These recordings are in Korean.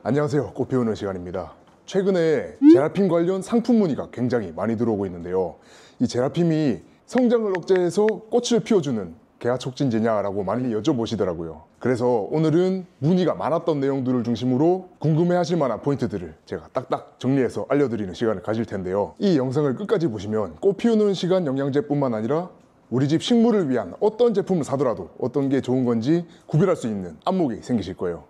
안녕하세요. 꽃 배우는 시간입니다. 최근에 제라핌 관련 상품 문의가 굉장히 많이 들어오고 있는데요. 이 제라핌이 성장을 억제해서 꽃을 피워주는 개화촉진제냐라고 많이 여쭤보시더라고요. 그래서 오늘은 문의가 많았던 내용들을 중심으로 궁금해하실 만한 포인트들을 제가 딱딱 정리해서 알려드리는 시간을 가질 텐데요. 이 영상을 끝까지 보시면 꽃 피우는 시간 영양제뿐만 아니라 우리 집 식물을 위한 어떤 제품을 사더라도 어떤 게 좋은 건지 구별할 수 있는 안목이 생기실 거예요.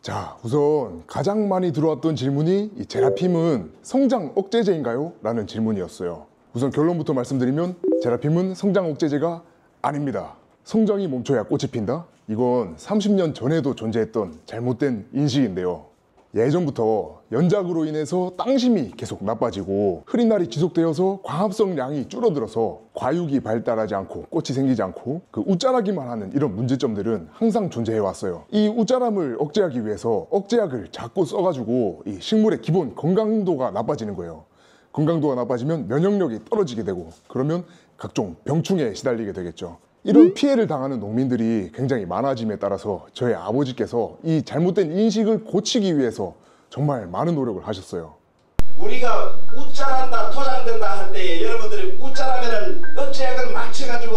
자, 우선 가장 많이 들어왔던 질문이 이 제라핌은 성장 억제제인가요? 라는 질문이었어요. 우선 결론부터 말씀드리면 제라핌은 성장 억제제가 아닙니다. 성장이 멈춰야 꽃이 핀다? 이건 30년 전에도 존재했던 잘못된 인식인데요. 예전부터 연작으로 인해서 땅심이 계속 나빠지고 흐린 날이 지속되어서 광합성량이 줄어들어서 과육이 발달하지 않고 꽃이 생기지 않고 그 웃자라기만 하는 이런 문제점들은 항상 존재해 왔어요. 이 웃자람을 억제하기 위해서 억제약을 자꾸 써가지고 이 식물의 기본 건강도가 나빠지는 거예요. 건강도가 나빠지면 면역력이 떨어지게 되고 그러면 각종 병충해에 시달리게 되겠죠. 이런 피해를 당하는 농민들이 굉장히 많아짐에 따라서 저희 아버지께서 이 잘못된 인식을 고치기 위해서 정말 많은 노력을 하셨어요. 우리가 웃자란다 토장된다 할 때 여러분들이 웃자라면은 억제약을 막 쳐가지고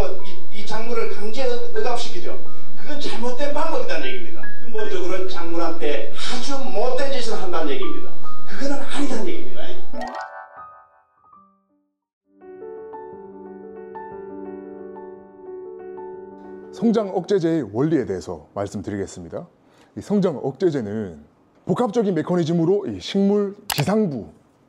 이 작물을 강제 억압시키죠. 그건 잘못된 방법이라는 얘기입니다. 근본적으로 작물한테 아주 못된 짓을 한다는 얘기입니다. 그거는 아니다는 얘기입니다. 성장 억제제의 원리에 대해서 말씀드리겠습니다. 이 성장 억제제는 복합적인 메커니즘으로 이 식물 지상부,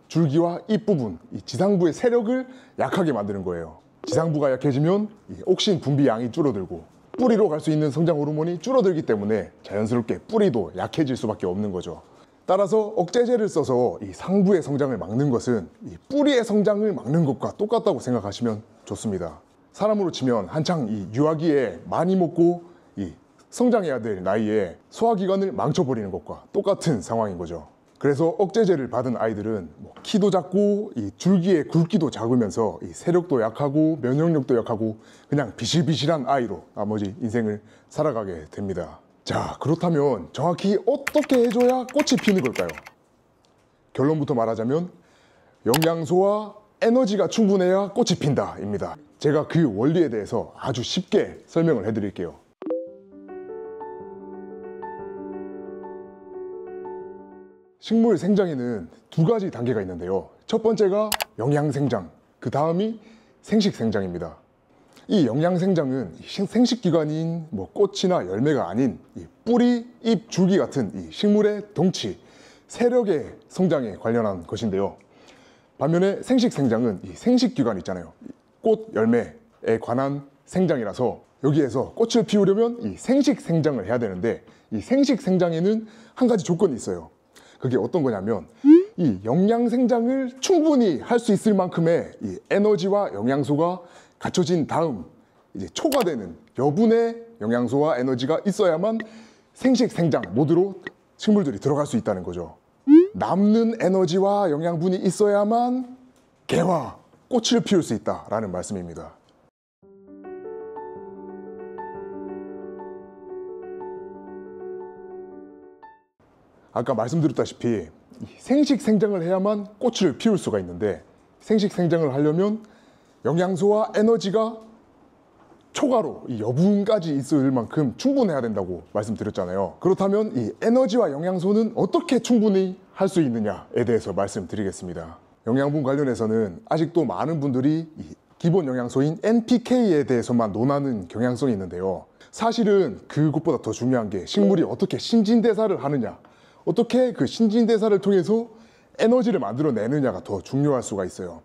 줄기와 잎 부분, 이 지상부의 세력을 약하게 만드는 거예요. 지상부가 약해지면 이 옥신 분비량이 줄어들고 뿌리로 갈 수 있는 성장 호르몬이 줄어들기 때문에 자연스럽게 뿌리도 약해질 수밖에 없는 거죠. 따라서 억제제를 써서 이 상부의 성장을 막는 것은 이 뿌리의 성장을 막는 것과 똑같다고 생각하시면 좋습니다. 사람으로 치면 한창 이 유아기에 많이 먹고 이 성장해야 될 나이에 소화기관을 망쳐버리는 것과 똑같은 상황인 거죠. 그래서 억제제를 받은 아이들은 키도 작고 이 줄기의 굵기도 작으면서 이 세력도 약하고 면역력도 약하고 그냥 비실비실한 아이로 나머지 인생을 살아가게 됩니다. 자, 그렇다면 정확히 어떻게 해줘야 꽃이 피는 걸까요? 결론부터 말하자면 영양소와 에너지가 충분해야 꽃이 핀다 입니다. 제가 그 원리에 대해서 아주 쉽게 설명을 해드릴게요. 식물 생장에는 두 가지 단계가 있는데요. 첫 번째가 영양생장, 그 다음이 생식생장입니다. 이 영양생장은 생식기관인 꽃이나 열매가 아닌 이 뿌리, 잎, 줄기 같은 이 식물의 덩치, 세력의 성장에 관련한 것인데요. 반면에 생식생장은 이 생식기관 있잖아요. 꽃, 열매에 관한 생장이라서 여기에서 꽃을 피우려면 이 생식생장을 해야 되는데 이 생식생장에는 한 가지 조건이 있어요. 그게 어떤 거냐면 이 영양생장을 충분히 할 수 있을 만큼의 이 에너지와 영양소가 갖춰진 다음 이제 초과되는 여분의 영양소와 에너지가 있어야만 생식생장 모드로 식물들이 들어갈 수 있다는 거죠. 남는 에너지와 영양분이 있어야만 개화, 꽃을 피울 수 있다라는 말씀입니다. 아까 말씀드렸다시피 생식생장을 해야만 꽃을 피울 수가 있는데 생식생장을 하려면 영양소와 에너지가 초과로 이 여분까지 있을 만큼 충분해야 된다고 말씀드렸잖아요. 그렇다면 이 에너지와 영양소는 어떻게 충분히 할 수 있느냐에 대해서 말씀드리겠습니다. 영양분 관련해서는 아직도 많은 분들이 이 기본 영양소인 NPK에 대해서만 논하는 경향성이 있는데요. 사실은 그것보다 더 중요한 게 식물이 어떻게 신진대사를 하느냐, 어떻게 그 신진대사를 통해서 에너지를 만들어내느냐가 더 중요할 수가 있어요.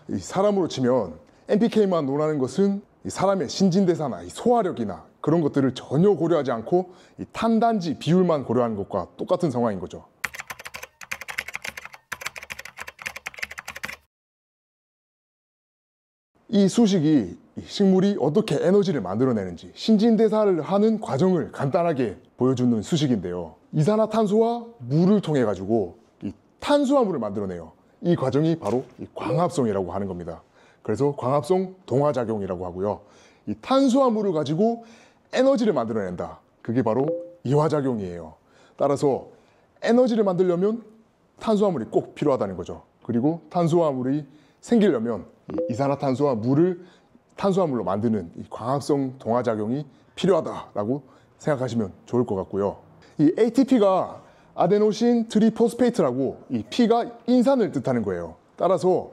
이 사람으로 치면 NPK만 논하는 것은 이 사람의 신진대사나 이 소화력이나 그런 것들을 전혀 고려하지 않고 이 탄단지 비율만 고려하는 것과 똑같은 상황인 거죠. 이 수식이 식물이 어떻게 에너지를 만들어내는지 신진대사를 하는 과정을 간단하게 보여주는 수식인데요. 이산화탄소와 물을 통해 가지고 이 탄수화물을 만들어내요. 이 과정이 바로 이 광합성이라고 하는 겁니다. 그래서 광합성 동화작용이라고 하고요. 이 탄수화물을 가지고 에너지를 만들어낸다. 그게 바로 이화작용이에요. 따라서 에너지를 만들려면 탄수화물이 꼭 필요하다는 거죠. 그리고 탄수화물이 생기려면 이산화탄소와 물을 탄수화물로 만드는 이 광합성 동화작용이 필요하다라고 생각하시면 좋을 것 같고요. 이 ATP가 아데노신 트리포스페이트라고 이 P가 인산을 뜻하는 거예요. 따라서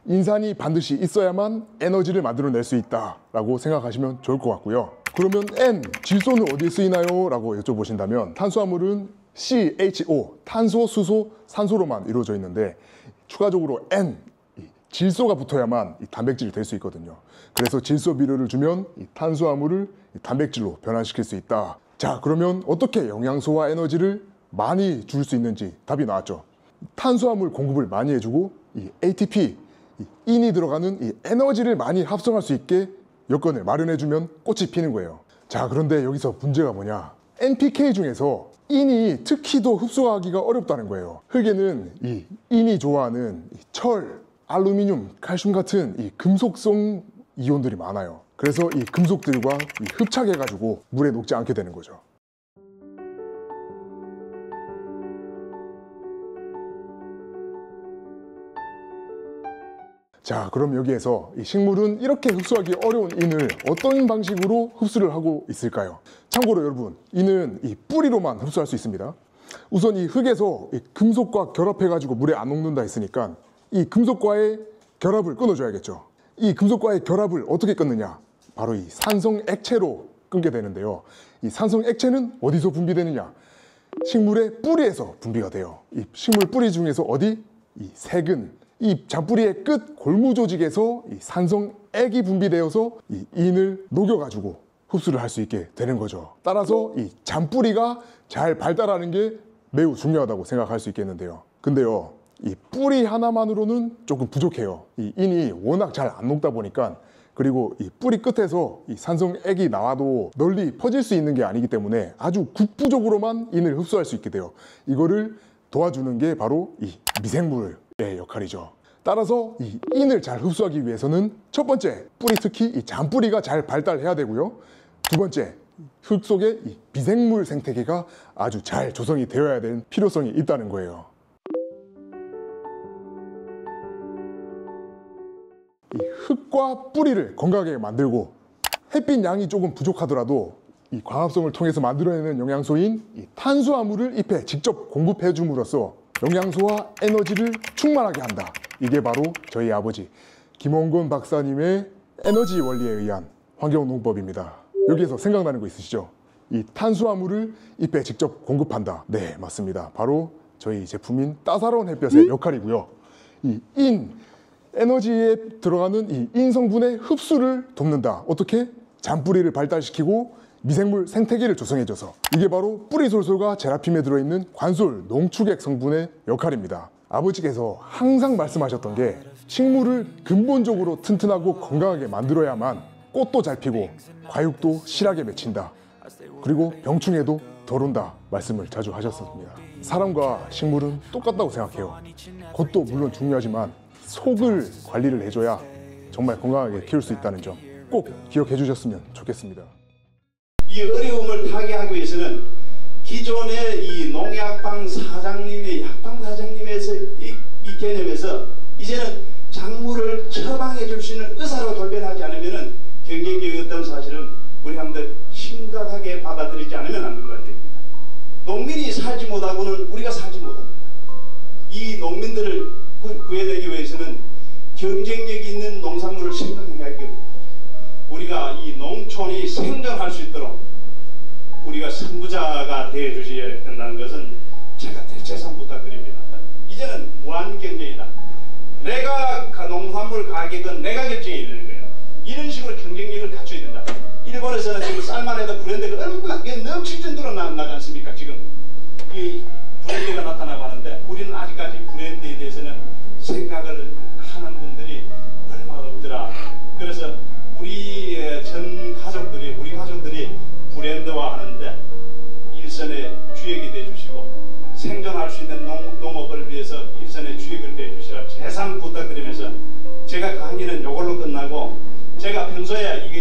인산이 반드시 있어야만 에너지를 만들어낼 수 있다라고 생각하시면 좋을 것 같고요. 그러면 N, 질소는 어디에 쓰이나요? 라고 여쭤보신다면 탄수화물은 CHO, 탄소, 수소, 산소로만 이루어져 있는데 추가적으로 N, 질소가 붙어야만 이 단백질이 될 수 있거든요. 그래서 질소 비료를 주면 이 탄수화물을 이 단백질로 변환시킬 수 있다. 자, 그러면 어떻게 영양소와 에너지를 많이 줄 수 있는지 답이 나왔죠. 탄수화물 공급을 많이 해주고 이 ATP, 이 인이 들어가는 이 에너지를 많이 합성할 수 있게 여건을 마련해주면 꽃이 피는 거예요. 자, 그런데 여기서 문제가 뭐냐? NPK 중에서 인이 특히 더 흡수하기가 어렵다는 거예요. 흙에는 이 인이 좋아하는 이 철, 알루미늄, 칼슘 같은 이 금속성 이온들이 많아요. 그래서 이 금속들과 이 흡착해가지고 물에 녹지 않게 되는 거죠. 자, 그럼 여기에서 이 식물은 이렇게 흡수하기 어려운 인을 어떤 방식으로 흡수를 하고 있을까요? 참고로 여러분, 인은 이 뿌리로만 흡수할 수 있습니다. 우선 이 흙에서 이 금속과 결합해가지고 물에 안 녹는다 했으니까 이 금속과의 결합을 끊어줘야겠죠. 이 금속과의 결합을 어떻게 끊느냐? 바로 이 산성 액체로 끊게 되는데요. 이 산성 액체는 어디서 분비되느냐? 식물의 뿌리에서 분비가 돼요. 이 식물 뿌리 중에서 어디? 이 세근, 이 잔뿌리의 끝 골무 조직에서 이 산성액이 분비되어서 이 인을 녹여가지고 흡수를 할 수 있게 되는 거죠. 따라서 이 잔뿌리가 잘 발달하는 게 매우 중요하다고 생각할 수 있겠는데요. 근데요, 이 뿌리 하나만으로는 조금 부족해요. 이 인이 워낙 잘 안 녹다 보니까, 그리고 이 뿌리 끝에서 이 산성액이 나와도 널리 퍼질 수 있는 게 아니기 때문에 아주 국부적으로만 인을 흡수할 수 있게 돼요. 이거를 도와주는 게 바로 이 미생물의 역할이죠. 따라서 이 인을 잘 흡수하기 위해서는 첫 번째, 뿌리, 특히 이 잔뿌리가 잘 발달해야 되고요. 두 번째, 흙 속에 이 미생물 생태계가 아주 잘 조성이 되어야 되는 필요성이 있다는 거예요. 이 흙과 뿌리를 건강하게 만들고 햇빛 양이 조금 부족하더라도 이 광합성을 통해서 만들어내는 영양소인 이 탄수화물을 잎에 직접 공급해 줌으로써 영양소와 에너지를 충만하게 한다. 이게 바로 저희 아버지 김원건 박사님의 에너지 원리에 의한 환경농법입니다. 여기에서 생각나는 거 있으시죠? 이 탄수화물을 잎에 직접 공급한다. 네, 맞습니다. 바로 저희 제품인 따사로운 햇볕의 역할이고요. 이 인, 에너지에 들어가는 이 인 성분의 흡수를 돕는다. 어떻게? 잔뿌리를 발달시키고 미생물 생태계를 조성해줘서. 이게 바로 뿌리솔솔과 제라핌에 들어있는 관솔, 농축액 성분의 역할입니다. 아버지께서 항상 말씀하셨던 게 식물을 근본적으로 튼튼하고 건강하게 만들어야만 꽃도 잘 피고 과육도 실하게 맺힌다. 그리고 병충해도 덜 온다 말씀을 자주 하셨습니다. 사람과 식물은 똑같다고 생각해요. 겉도 물론 중요하지만 속을 관리를 해줘야 정말 건강하게 키울 수 있다는 점 꼭 기억해 주셨으면 좋겠습니다. 이 어려움을 타개하기 위해서는 기존의 이 농약방 사장님의 약방 사장님에서 이 개념에서 이제는 작물을 처방해 줄 수 있는 의사로 돌변하지 않으면은 경쟁력이 없다는 사실은 우리 한번 심각하게 받아들이지 않으면 안 될 것 같습니다. 농민이 살지 못하고는 우리가 살지 못합니다. 이 농민들을 구해내기 위해서는 경쟁력이 있는 농산물을 생산해야 할 겁니다. 우리가 이 농촌이 생존할 수 있도록 우리가 선구자가 되어 주셔야 된다는 것은 제가 대체상 부탁드립니다. 이제는 무한 경쟁이다. 내가 농산물 가격은 내가 결정해야 되는 거예요. 이런 식으로 경쟁력을 갖춰야 된다. 일본에서는 지금 쌀만 해도 브랜드가 얼마나 넘칠 정도로 나지 않습니까? 지금 이 브랜드가 나타나고 하는데 우리는 아직까지 브랜드에 대해서는 생각을 하는 분들이 얼마 없더라. 그래서 우리 우리 가족들이 브랜드화 하는데 일선의 주역이 되어주시고 생존할 수 있는 농업을 위해서 일선의 주역을 되어주시라 재산 부탁드리면서 제가 강의는 이걸로 끝나고 제가 평소에 이게